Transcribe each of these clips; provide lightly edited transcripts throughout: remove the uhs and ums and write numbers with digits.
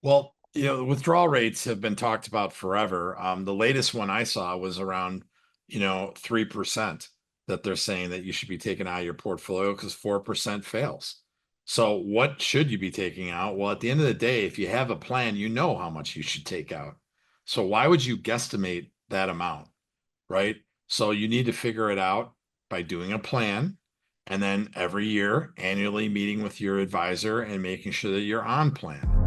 Well, withdrawal rates have been talked about forever. The latest one I saw was around, 3% that they're saying that you should be taking out of your portfolio because 4% fails. So what should you be taking out? Well, at the end of the day, if you have a plan, you know how much you should take out. So why would you guesstimate that amount, right? So you need to figure it out by doing a plan and then every year annually meeting with your advisor and making sure that you're on plan.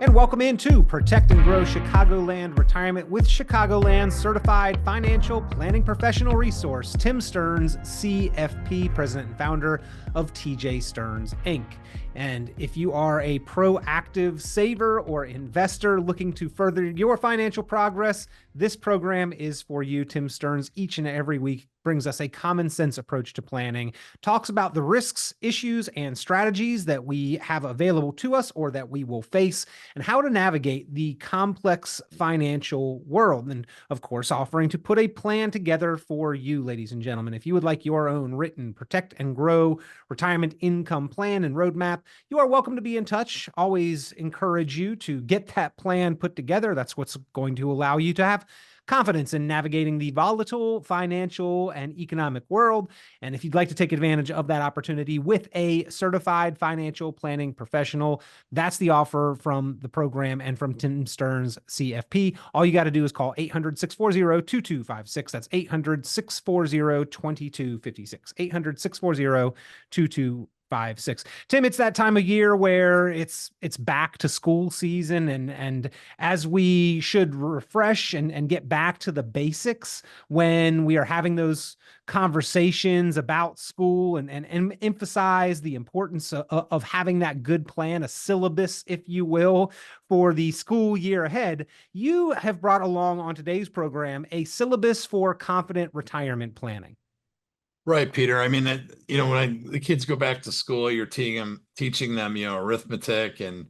And welcome into Protect and Grow Chicagoland Retirement with Chicagoland Certified Financial Planning Professional Resource, Tim Stearns, CFP, President and Founder of TJ Stearns, Inc. And if you are a proactive saver or investor looking to further your financial progress, this program is for you. Tim Stearns each and every week brings us a common sense approach to planning, talks about the risks, issues, and strategies that we have available to us or that we will face, and how to navigate the complex financial world. And of course, offering to put a plan together for you, ladies and gentlemen. If you would like your own written Protect and Grow retirement income plan and roadmap, you are welcome to be in touch. Always encourage you to get that plan put together. That's what's going to allow you to have confidence in navigating the volatile financial and economic world. And if you'd like to take advantage of that opportunity with a certified financial planning professional, that's the offer from the program and from Tim Stearns CFP. All you got to do is call 800-640-2256. That's 800-640-2256. 800-640-2256. Tim, it's that time of year where it's back to school season, and as we should refresh and get back to the basics when we are having those conversations about school and emphasize the importance of having that good plan, a syllabus, if you will, for the school year ahead, you have brought along on today's program a syllabus for confident retirement planning. Right, Peter. I mean, when the kids go back to school, you're teaching them, arithmetic and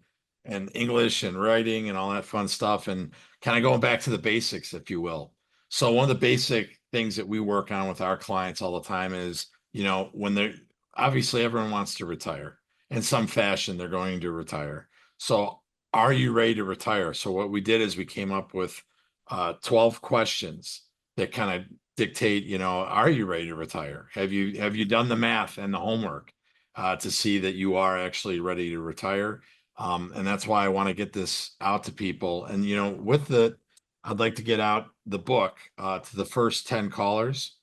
English and writing and all that fun stuff, and kind of going back to the basics, if you will. So one of the basic things that we work on with our clients all the time is, when they're obviously everyone wants to retire in some fashion, they're going to retire. So are you ready to retire? So what we did is we came up with 12 questions that kind of dictate, are you ready to retire? Have you done the math and the homework to see that you are actually ready to retire? And that's why I want to get this out to people. And, I'd like to get out the book to the first 10 callers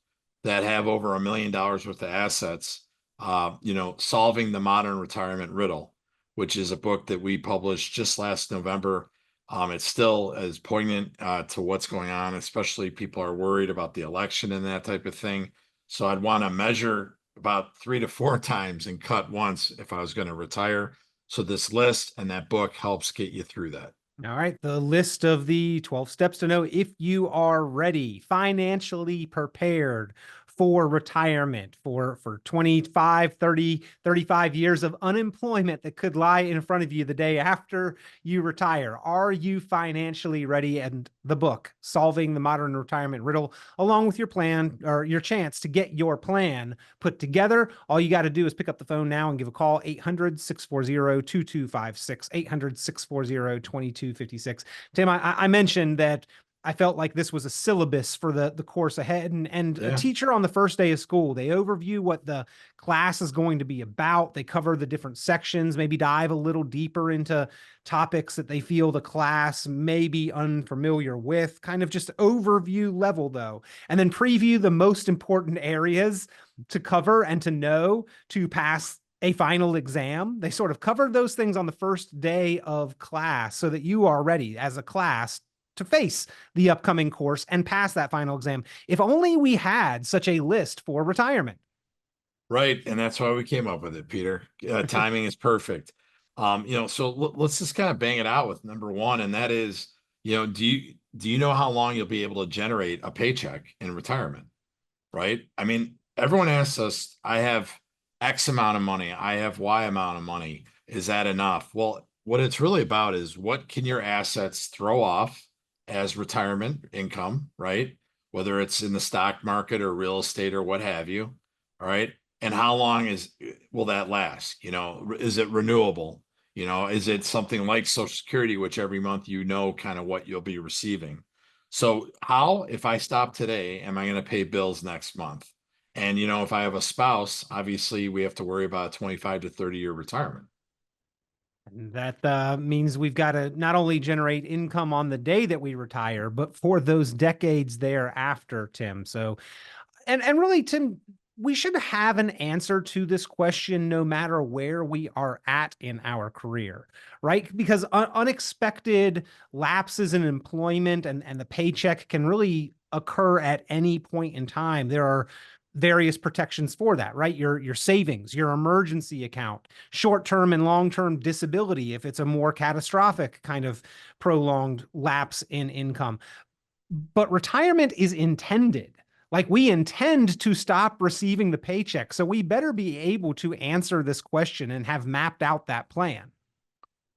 that have over $1 million worth of assets, Solving the Modern Retirement Riddle, which is a book that we published just last November. It's still as poignant to what's going on, especially people are worried about the election and that type of thing. So I'd want to measure about 3 to 4 times and cut once if I was going to retire. So this list and that book helps get you through that. All right, the list of the 12 steps to know if you are ready, financially prepared for retirement, for 25, 30, 35 years of unemployment that could lie in front of you the day after you retire. Are you financially ready? And the book, Solving the Modern Retirement Riddle, along with your plan or your chance to get your plan put together. All you got to do is pick up the phone now and give a call, 800-640-2256, 800-640-2256. Tim, I mentioned that I felt like this was a syllabus for the course ahead, and a teacher on the first day of school, they overview what the class is going to be about. They cover the different sections, maybe dive a little deeper into topics that they feel the class may be unfamiliar with, kind of just overview level though, and then preview the most important areas to cover and to know to pass a final exam. They sort of covered those things on the first day of class so that you are ready as a class to face the upcoming course and pass that final exam. If only we had such a list for retirement. Right. And that's why we came up with it, Peter. Timing is perfect. So let's just kind of bang it out with number one. And that is, do you know how long you'll be able to generate a paycheck in retirement? Right. I mean, everyone asks us, I have X amount of money. I have Y amount of money. Is that enough? Well, what it's really about is what can your assets throw off as retirement income, right? Whether it's in the stock market or real estate or what have you. All right. And how long will that last? Is it renewable? Is it something like Social Security, which every month kind of what you'll be receiving? So how, if I stop today, am I going to pay bills next month? And if I have a spouse, obviously we have to worry about a 25 to 30-year retirement. And that means we've got to not only generate income on the day that we retire, but for those decades thereafter, Tim. So, and really, Tim, we should have an answer to this question no matter where we are at in our career, right? Because unexpected lapses in employment and the paycheck can really occur at any point in time. There are various protections for that, right? Your savings, your emergency account, short-term and long-term disability if it's a more catastrophic kind of prolonged lapse in income. But retirement is intended. Like, we intend to stop receiving the paycheck. So we better be able to answer this question and have mapped out that plan.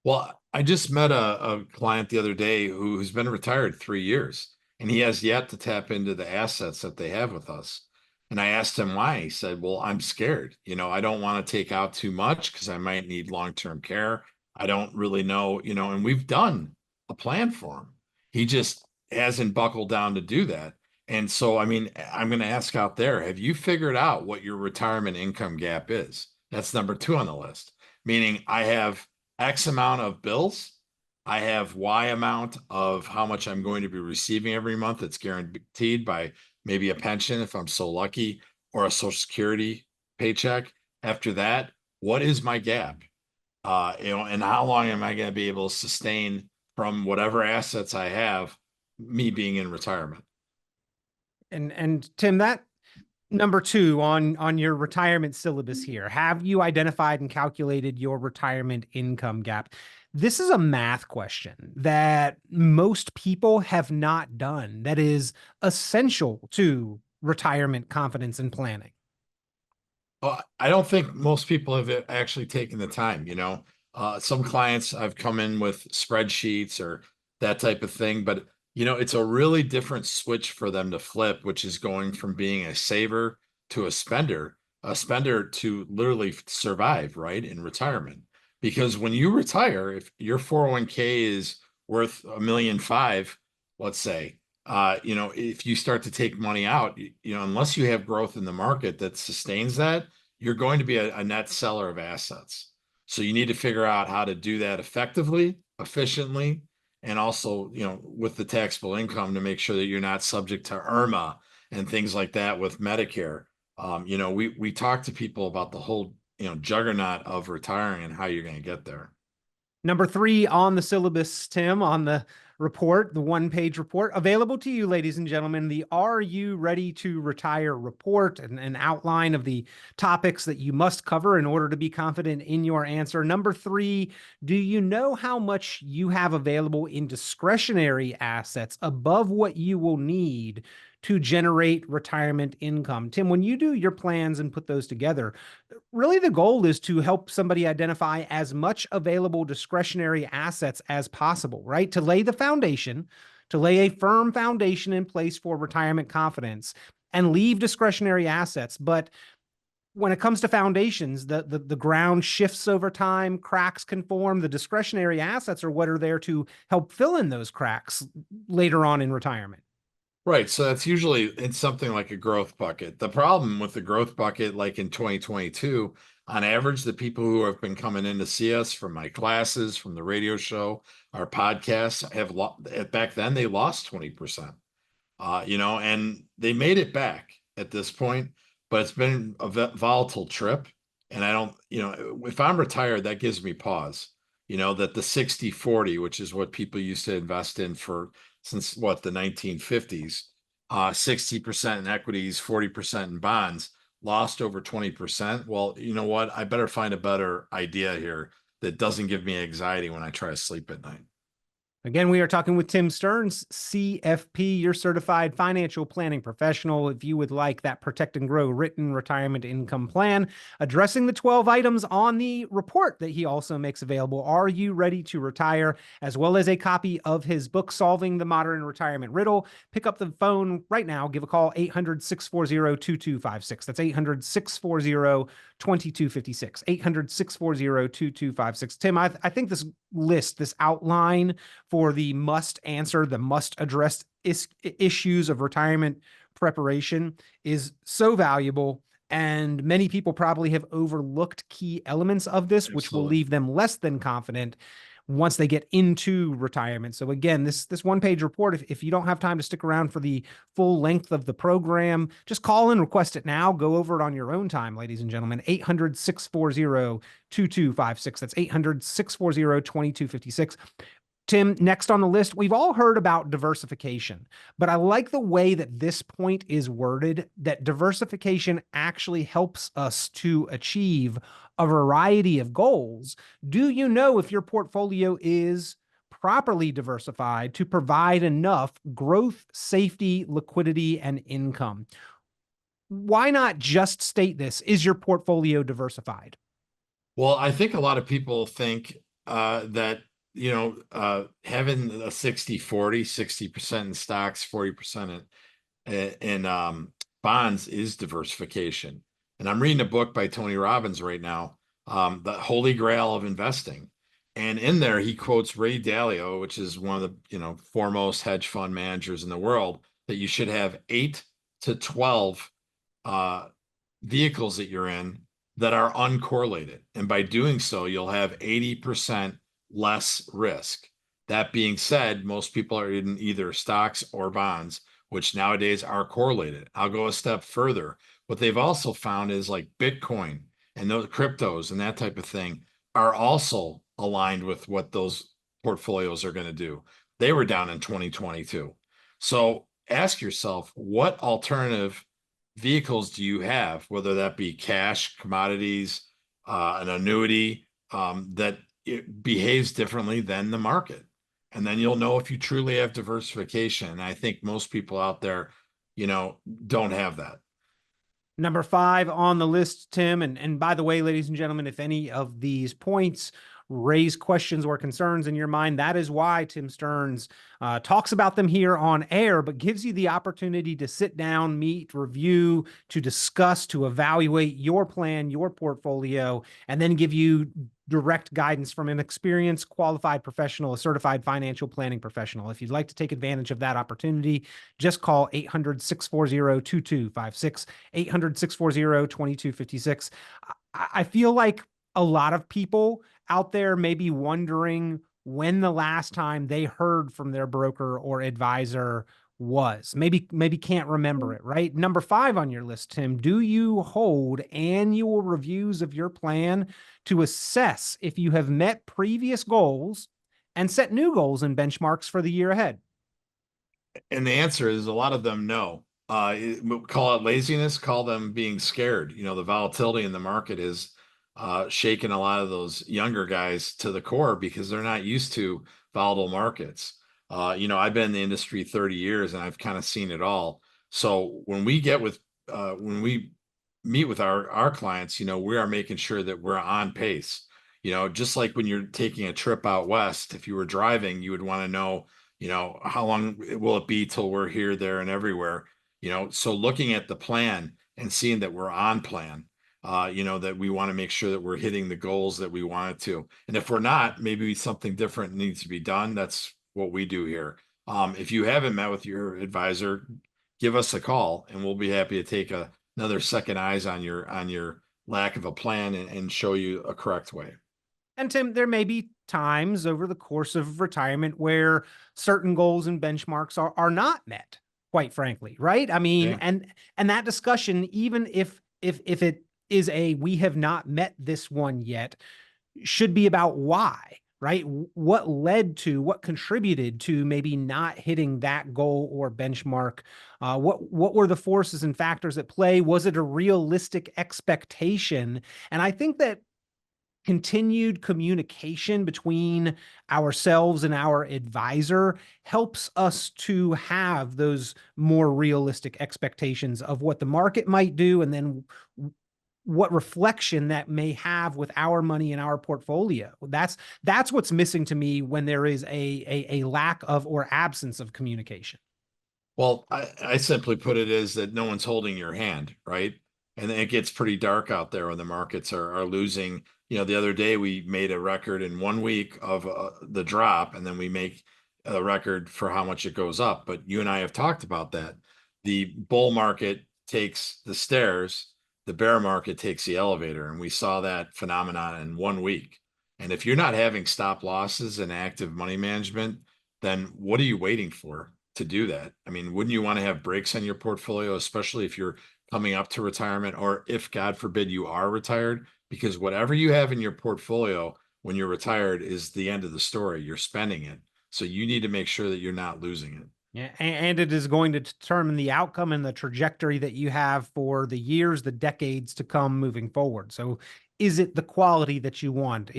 Well, I just met a client the other day who's been retired 3 years, and he has yet to tap into the assets that they have with us. And I asked him why. He said, well, I'm scared. I don't want to take out too much because I might need long-term care. I don't really know, and we've done a plan for him. He just hasn't buckled down to do that. And so, I mean, I'm going to ask out there, have you figured out what your retirement income gap is? That's number 2 on the list, meaning I have X amount of bills. I have Y amount of how much I'm going to be receiving every month. It's guaranteed by maybe a pension if I'm so lucky, or a Social Security paycheck. After that, what is my gap? And how long am I going to be able to sustain from whatever assets I have, me being in retirement? And Tim, that number 2 on your retirement syllabus here, have you identified and calculated your retirement income gap? This is a math question that most people have not done, that is essential to retirement confidence and planning. Well, I don't think most people have actually taken the time, some clients I've come in with spreadsheets or that type of thing, but it's a really different switch for them to flip, which is going from being a saver to a spender to literally survive, right, in retirement. Because when you retire, if your 401k is worth $1.5 million, let's say, if you start to take money out, unless you have growth in the market that sustains that, you're going to be a net seller of assets. So you need to figure out how to do that effectively, efficiently, and also, with the taxable income to make sure that you're not subject to IRMA and things like that with Medicare. We talk to people about the whole, juggernaut of retiring and how you're going to get there. Number 3 on the syllabus, Tim, on the report, the 1-page report available to you, ladies and gentlemen, the Are You Ready to Retire report, and an outline of the topics that you must cover in order to be confident in your answer. Number 3, do you know how much you have available in discretionary assets above what you will need to generate retirement income? Tim, when you do your plans and put those together, really the goal is to help somebody identify as much available discretionary assets as possible, right? To lay the foundation, to lay a firm foundation in place for retirement confidence and leave discretionary assets. But when it comes to foundations, the ground shifts over time, cracks can form. The discretionary assets are what are there to help fill in those cracks later on in retirement. Right. So that's usually it's something like a growth bucket. The problem with the growth bucket, like in 2022, on average, the people who have been coming in to see us from my classes, from the radio show, our podcasts back then they lost 20%. And they made it back at this point, but it's been a volatile trip. And I don't, if I'm retired, that gives me pause, that the 60-40, which is what people used to invest in since the 1950s, 60% in equities, 40% in bonds, lost over 20%. Well, you know what? I better find a better idea here that doesn't give me anxiety when I try to sleep at night. Again, we are talking with Tim Stearns, CFP, your certified financial planning professional. If you would like that Protect and Grow written retirement income plan, addressing the 12 items on the report that he also makes available, Are You Ready to Retire? As well as a copy of his book, Solving the Modern Retirement Riddle. Pick up the phone right now. Give a call, 800-640-2256. That's 800-640-2256. 800-640-2256. Tim, I think this list, this outline for the must answer, the must address issues of retirement preparation is so valuable. And many people probably have overlooked key elements of this, which will Absolutely. leave them less than confident once they get into retirement. So again, this one-page report, if you don't have time to stick around for the full length of the program, just call and request it now. Go over it on your own time, ladies and gentlemen. 800-640-2256. That's 800-640-2256. Tim, next on the list, we've all heard about diversification, but I like the way that this point is worded, that diversification actually helps us to achieve a variety of goals. Do you know if your portfolio is properly diversified to provide enough growth, safety, liquidity, and income? Why not just state this? Is your portfolio diversified? Well, I think a lot of people think that, having a 60-40, 60% in stocks, 40% in bonds is diversification. And I'm reading a book by Tony Robbins right now, The Holy Grail of Investing. And in there, he quotes Ray Dalio, which is one of the, foremost hedge fund managers in the world, that you should have 8 to 12 vehicles that you're in that are uncorrelated. And by doing so, you'll have 80% less risk. That being said, most people are in either stocks or bonds, which nowadays are correlated. I'll go a step further. What they've also found is like Bitcoin and those cryptos and that type of thing are also aligned with what those portfolios are going to do. They were down in 2022. So ask yourself, what alternative vehicles do you have, whether that be cash, commodities, an annuity, that it behaves differently than the market? And then you'll know if you truly have diversification. And I think most people out there, don't have that. Number 5 on the list, Tim. And by the way, ladies and gentlemen, if any of these points raise questions or concerns in your mind, that is why Tim Stearns talks about them here on air, but gives you the opportunity to sit down, meet, review, to discuss, to evaluate your plan, your portfolio, and then give you direct guidance from an experienced, qualified professional, a certified financial planning professional. If you'd like to take advantage of that opportunity, just call 800-640-2256, 800-640-2256. I feel like a lot of people out there may be wondering when the last time they heard from their broker or advisor was. Maybe can't remember it, right? Number 5 on your list, Tim, do you hold annual reviews of your plan to assess if you have met previous goals and set new goals and benchmarks for the year ahead? And the answer is a lot of them no. Call it laziness, call them being scared. The volatility in the market is shaking a lot of those younger guys to the core because they're not used to volatile markets. I've been in the industry 30 years and I've kind of seen it all. So when we meet with our clients, we are making sure that we're on pace. Just like when you're taking a trip out west, if you were driving, you would want to know, how long will it be till we're here, there, and everywhere. So looking at the plan and seeing that we're on plan, that we want to make sure that we're hitting the goals that we wanted to. And if we're not, maybe something different needs to be done. That's what we do here. If you haven't met with your advisor, give us a call and we'll be happy to take another second eyes on your lack of a plan and show you a correct way. And Tim, there may be times over the course of retirement where certain goals and benchmarks are not met, quite frankly, right? I mean, Yeah. and that discussion, even if it is we have not met this one yet, should be about why, right? What contributed to maybe not hitting that goal or benchmark? What were the forces and factors at play? Was it a realistic expectation? And I think that continued communication between ourselves and our advisor helps us to have those more realistic expectations of what the market might do, and then what reflection that may have with our money in our portfolio. That's what's missing to me when there is a lack of or absence of communication. Well, I simply put it as that no one's holding your hand, right? And it gets pretty dark out there when the markets are losing. The other day we made a record in 1 week of the drop, and then we make a record for how much it goes up. But you and I have talked about that. The bull market takes the stairs, the bear market takes the elevator, and we saw that phenomenon in 1 week. And if you're not having stop losses and active money management, then what are you waiting for to do that? I mean, wouldn't you want to have breaks on your portfolio, especially if you're coming up to retirement, or if, God forbid, you are retired? Because whatever you have in your portfolio when you're retired is the end of the story. You're spending it. So you need to make sure that you're not losing it. Yeah, and it is going to determine the outcome and the trajectory that you have for the years, the decades to come moving forward. So is it the quality that you want?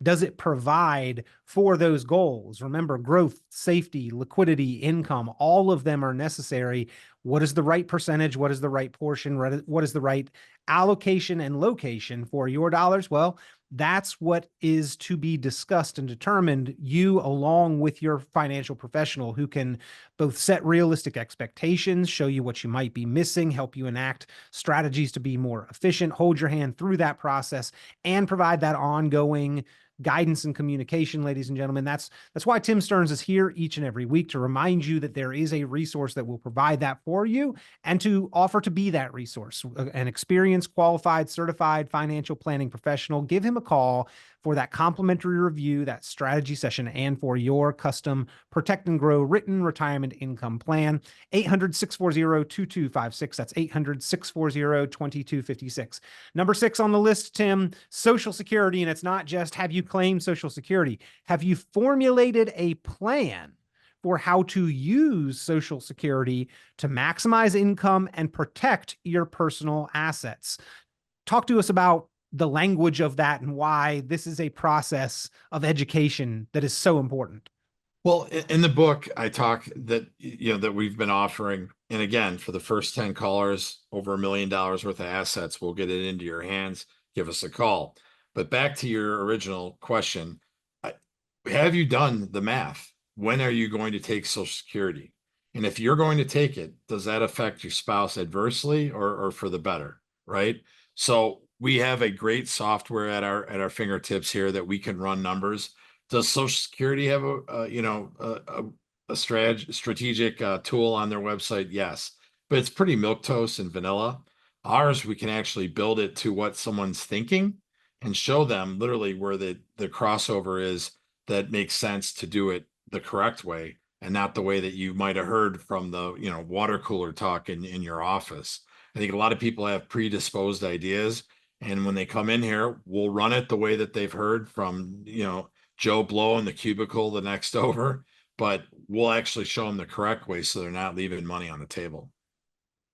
Does it provide for those goals? Remember, growth, safety, liquidity, income, all of them are necessary. What is the right percentage? What is the right portion? What is the right allocation and location for your dollars? Well, that's what is to be discussed and determined, you along with your financial professional who can both set realistic expectations, show you what you might be missing, help you enact strategies to be more efficient, hold your hand through that process, and provide that ongoing guidance and communication, ladies and gentlemen. That's why Tim Stearns is here each and every week, to remind you that there is a resource that will provide that for you, and to offer to be that resource. An experienced, qualified, certified financial planning professional. Give him a call for that complimentary review, that strategy session, and for your custom Protect and Grow written retirement income plan. 800-640-2256. That's 800-640-2256. Number 6 on the list, Tim, Social Security. And it's not just have you claimed Social Security. Have you formulated a plan for how to use Social Security to maximize income and protect your personal assets? Talk to us about the language of that and why this is a process of education that is so important. Well, in the book, I talk that, that we've been offering, and again, for the first 10 callers, over $1 million worth of assets, we'll get it into your hands. Give us a call. But back to your original question, have you done the math? When are you going to take Social Security? And if you're going to take it, does that affect your spouse adversely or for the better, right? So we have a great software at our fingertips here that we can run numbers. Does Social Security have a strategic tool on their website? Yes, but it's pretty milquetoast and vanilla. Ours, we can actually build it to what someone's thinking and show them literally where the crossover is that makes sense to do it the correct way, and not the way that you might have heard from the water cooler talk in your office. I think a lot of people have predisposed ideas, and when they come in here, we'll run it the way that they've heard from Joe Blow in the cubicle the next over, but we'll actually show them the correct way so they're not leaving money on the table.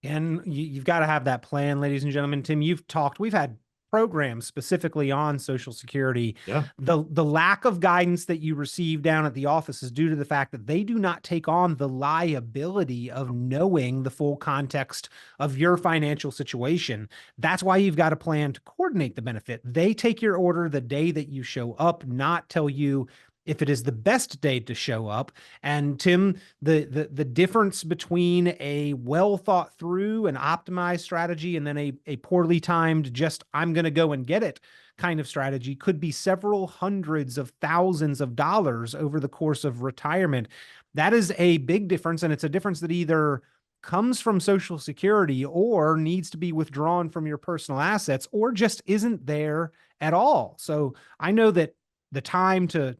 And you've got to have that plan, ladies and gentlemen. Tim, we've had programs specifically on Social Security. Yeah. The lack of guidance that you receive down at the office is due to the fact that they do not take on the liability of knowing the full context of your financial situation. That's why you've got a plan to coordinate the benefit. They take your order the day that you show up, not tell you if it is the best day to show up. And Tim, the difference between a well thought through and optimized strategy and then a poorly timed, just I'm going to go and get it kind of strategy could be several hundreds of thousands of dollars over the course of retirement. That is a big difference. And it's a difference that either comes from Social Security or needs to be withdrawn from your personal assets or just isn't there at all. So I know that the time to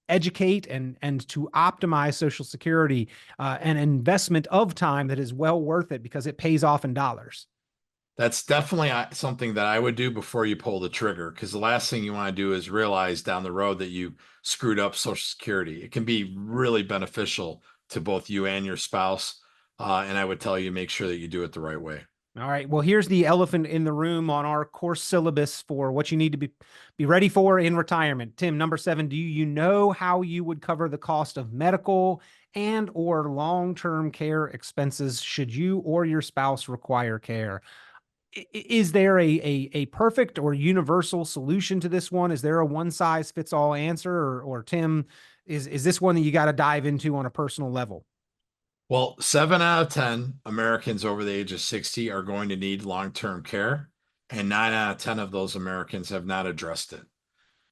educate and to optimize Social Security, an investment of time that is well worth it because it pays off in dollars. That's definitely something that I would do before you pull the trigger, because the last thing you want to do is realize down the road that you screwed up Social Security. It can be really beneficial to both you and your spouse. And I would tell you, make sure that you do it the right way. All right. Well, here's the elephant in the room on our course syllabus for what you need to be ready for in retirement. Tim, number 7, do you know how you would cover the cost of medical and or long-term care expenses should you or your spouse require care? Is there a perfect or universal solution to this one? Is there a one size fits all answer, or Tim, is this one that you got to dive into on a personal level? Well, 7 out of 10 Americans over the age of 60 are going to need long-term care, and 9 out of 10 of those Americans have not addressed it.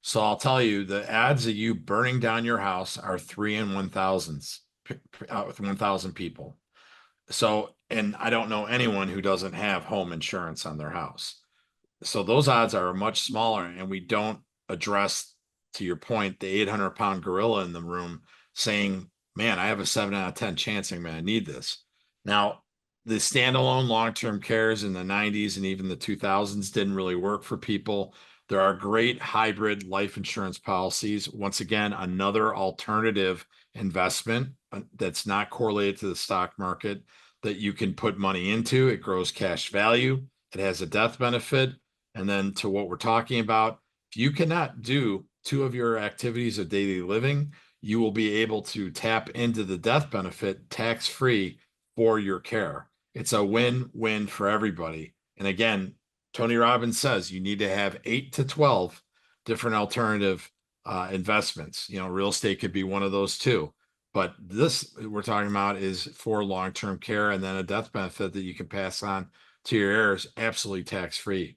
So I'll tell you, the odds of you burning down your house are 3 in 1,000s, with 1,000 people. So, and I don't know anyone who doesn't have home insurance on their house. So those odds are much smaller, and we don't address, to your point, the 800-pound gorilla in the room saying, man, I have a 7 out of 10 chance I'm going to need this. Now, the standalone long-term cares in the 90s and even the 2000s didn't really work for people. There are great hybrid life insurance policies. Once again, another alternative investment that's not correlated to the stock market that you can put money into. It grows cash value. It has a death benefit. And then to what we're talking about, if you cannot do 2 of your activities of daily living, you will be able to tap into the death benefit tax-free for your care. It's a win-win for everybody. And again, Tony Robbins says you need to have 8 to 12 different alternative investments. Real estate could be one of those too. But this we're talking about is for long-term care, and then a death benefit that you can pass on to your heirs, absolutely tax-free.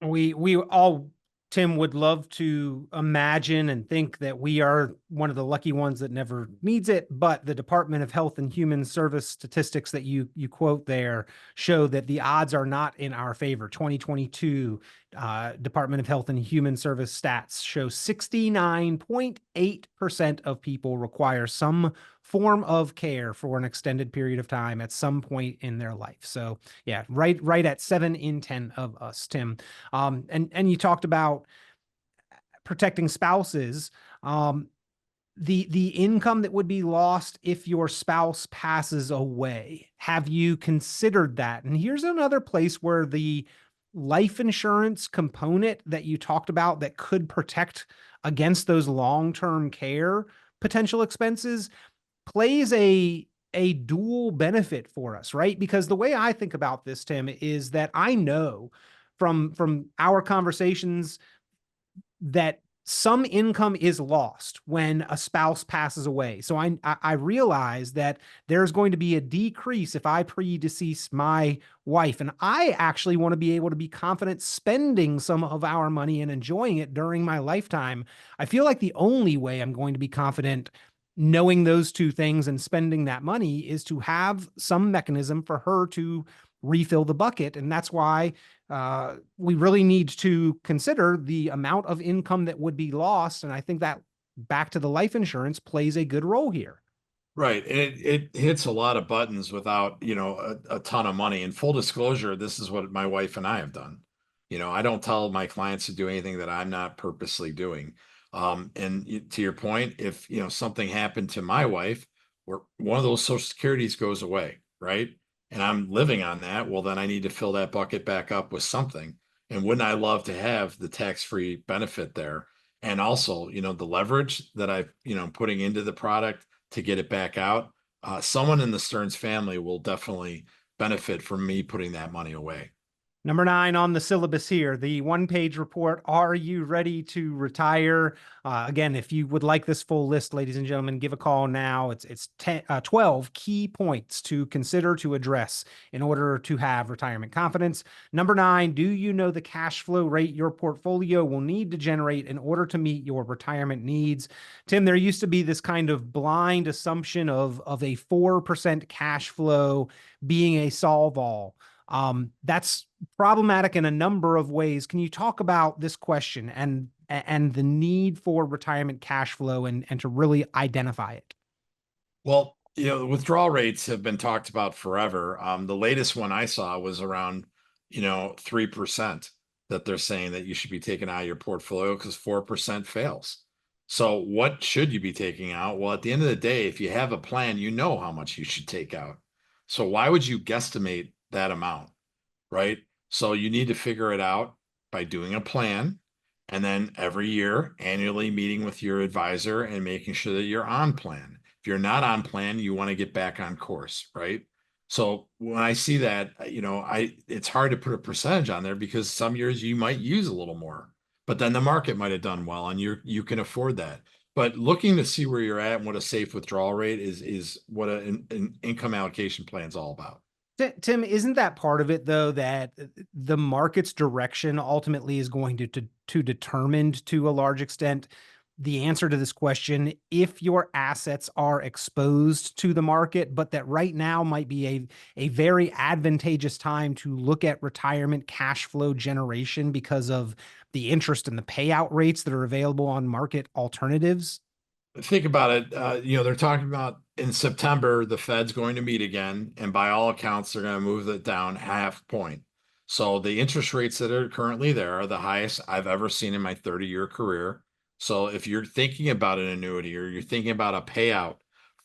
We all, Tim, would love to imagine and think that we are one of the lucky ones that never needs it, but the Department of Health and Human Service statistics that you quote there show that the odds are not in our favor. 2022 Department of Health and Human Service stats show 69.8% of people require some form of care for an extended period of time at some point in their life. So yeah, right at 7 in 10 of us, Tim. And you talked about protecting spouses. The income that would be lost if your spouse passes away. Have you considered that? And here's another place where the life insurance component that you talked about that could protect against those long-term care potential expenses plays a dual benefit for us, right? Because the way I think about this, Tim, is that I know from our conversations that some income is lost when a spouse passes away. So I realize that there's going to be a decrease if I predecease my wife. And I actually want to be able to be confident spending some of our money and enjoying it during my lifetime. I feel like the only way I'm going to be confident knowing those two things and spending that money is to have some mechanism for her to refill the bucket. And that's why we really need to consider the amount of income that would be lost. And I think that back to the life insurance plays a good role here. Right. And it hits a lot of buttons without, a ton of money. In full disclosure, this is what my wife and I have done. I don't tell my clients to do anything that I'm not purposely doing. And to your point, if, something happened to my wife, where one of those social securities goes away, right? And I'm living on that, well, then I need to fill that bucket back up with something. And wouldn't I love to have the tax-free benefit there? And also, the leverage that I've, putting into the product to get it back out. Someone in the Stearns family will definitely benefit from me putting that money away. Number 9 on the syllabus here, the one-page report. Are you ready to retire? Again, if you would like this full list, ladies and gentlemen, give a call now. It's 12 key points to consider to address in order to have retirement confidence. Number 9, do you know the cash flow rate your portfolio will need to generate in order to meet your retirement needs? Tim, there used to be this kind of blind assumption of a 4% cash flow being a solve-all. That's problematic in a number of ways. Can you talk about this question and the need for retirement cash flow and to really identify it? Well, withdrawal rates have been talked about forever. The latest one I saw was around, 3% that they're saying that you should be taking out of your portfolio because 4% fails. So what should you be taking out? Well, at the end of the day, if you have a plan, you know how much you should take out. So why would you guesstimate that amount? right? So you need to figure it out by doing a plan, and then every year, annually meeting with your advisor and making sure that you're on plan. If you're not on plan, you want to get back on course, right? So when I see that, it's hard to put a percentage on there because some years you might use a little more, but then the market might have done well and you can afford that. But looking to see where you're at and what a safe withdrawal rate is what an income allocation plan is all about. Tim, isn't that part of it, though, that the market's direction ultimately is going to determine to a large extent the answer to this question if your assets are exposed to the market, but that right now might be a very advantageous time to look at retirement cash flow generation because of the interest and the payout rates that are available on market alternatives? Think about it. They're talking about in September, the Fed's going to meet again, and by all accounts, they're going to move it down half point. So the interest rates that are currently there are the highest I've ever seen in my 30-year career. So if you're thinking about an annuity or you're thinking about a payout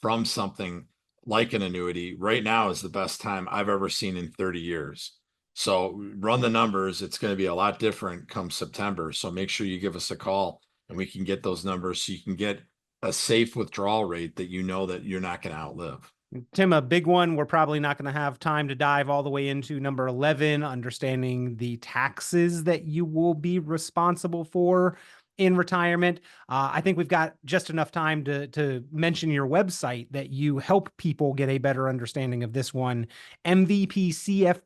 from something like an annuity, right now is the best time I've ever seen in 30 years. So run the numbers. It's going to be a lot different come September. So make sure you give us a call and we can get those numbers so you can get a safe withdrawal rate that you know that you're not going to outlive. Tim, a big one we're probably not going to have time to dive all the way into, number 11, understanding the taxes that you will be responsible for in retirement. I think we've got just enough time to mention your website that you help people get a better understanding of this one, mvpcfp.com,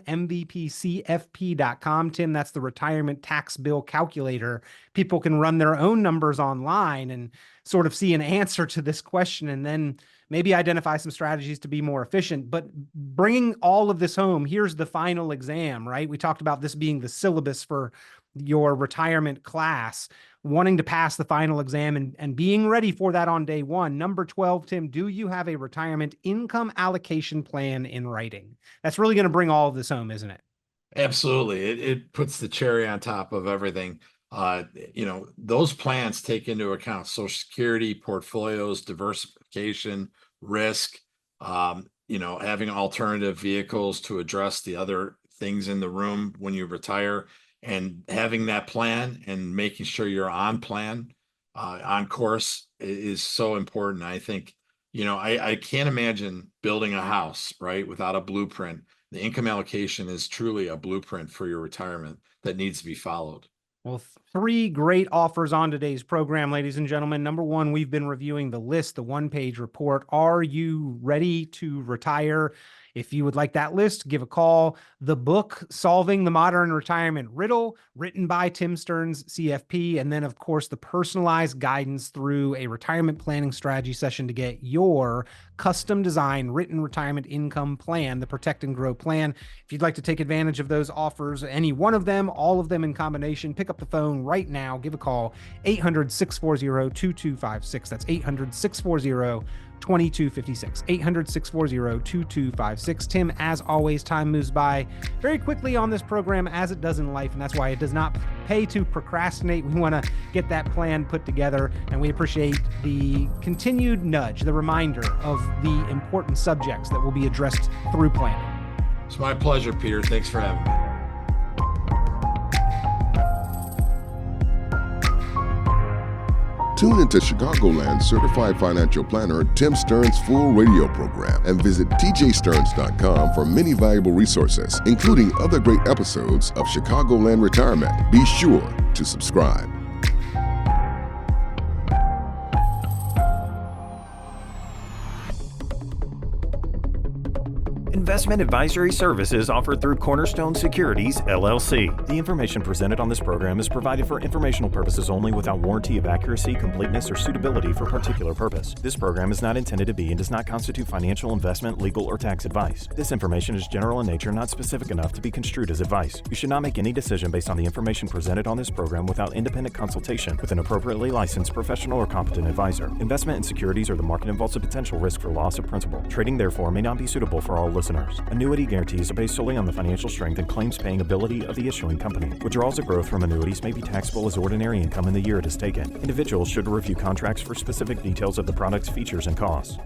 mvpcfp.com. Tim, that's the retirement tax bill calculator. People can run their own numbers online and sort of see an answer to this question and then maybe identify some strategies to be more efficient. But bringing all of this home, here's the final exam, right? We talked about this being the syllabus for your retirement class, wanting to pass the final exam and being ready for that on day one. Number 12, Tim, do you have a retirement income allocation plan in writing? That's really going to bring all of this home, isn't it? Absolutely. It puts the cherry on top of everything. Those plans take into account Social Security, portfolios, diversification, risk, having alternative vehicles to address the other things in the room when you retire, and having that plan and making sure you're on plan, on course is so important. I think, I can't imagine building a house, right, without a blueprint. The income allocation is truly a blueprint for your retirement that needs to be followed. Well, 3 great offers on today's program, ladies and gentlemen. Number 1, we've been reviewing the list, the one-page report. Are you ready to retire? If you would like that list, give a call. The book, Solving the Modern Retirement Riddle, written by Tim Stearns, CFP. And then, of course, the personalized guidance through a retirement planning strategy session to get your custom design written retirement income plan, the Protect and Grow plan. If you'd like to take advantage of those offers, any one of them, all of them in combination, pick up the phone right now. Give a call, 800-640-2256. That's 800-640-2256. 800-640-2256. Tim, as always, time moves by very quickly on this program, as it does in life, and that's why it does not pay to procrastinate. We want to get that plan put together, and we appreciate the continued nudge, the reminder of the important subjects that will be addressed through planning. It's my pleasure, Peter. Thanks for having me. Tune into Chicagoland certified financial planner Tim Stearns' full radio program and visit tjstearns.com for many valuable resources, including other great episodes of Chicagoland Retirement. Be sure to subscribe. Investment advisory services offered through Cornerstone Securities, LLC. The information presented on this program is provided for informational purposes only without warranty of accuracy, completeness, or suitability for particular purpose. This program is not intended to be and does not constitute financial, investment, legal, or tax advice. This information is general in nature, not specific enough to be construed as advice. You should not make any decision based on the information presented on this program without independent consultation with an appropriately licensed professional or competent advisor. Investment in securities or the market involves a potential risk for loss of principal. Trading, therefore, may not be suitable for all listeners. Annuity guarantees are based solely on the financial strength and claims-paying ability of the issuing company. Withdrawals of growth from annuities may be taxable as ordinary income in the year it is taken. Individuals should review contracts for specific details of the product's features and costs.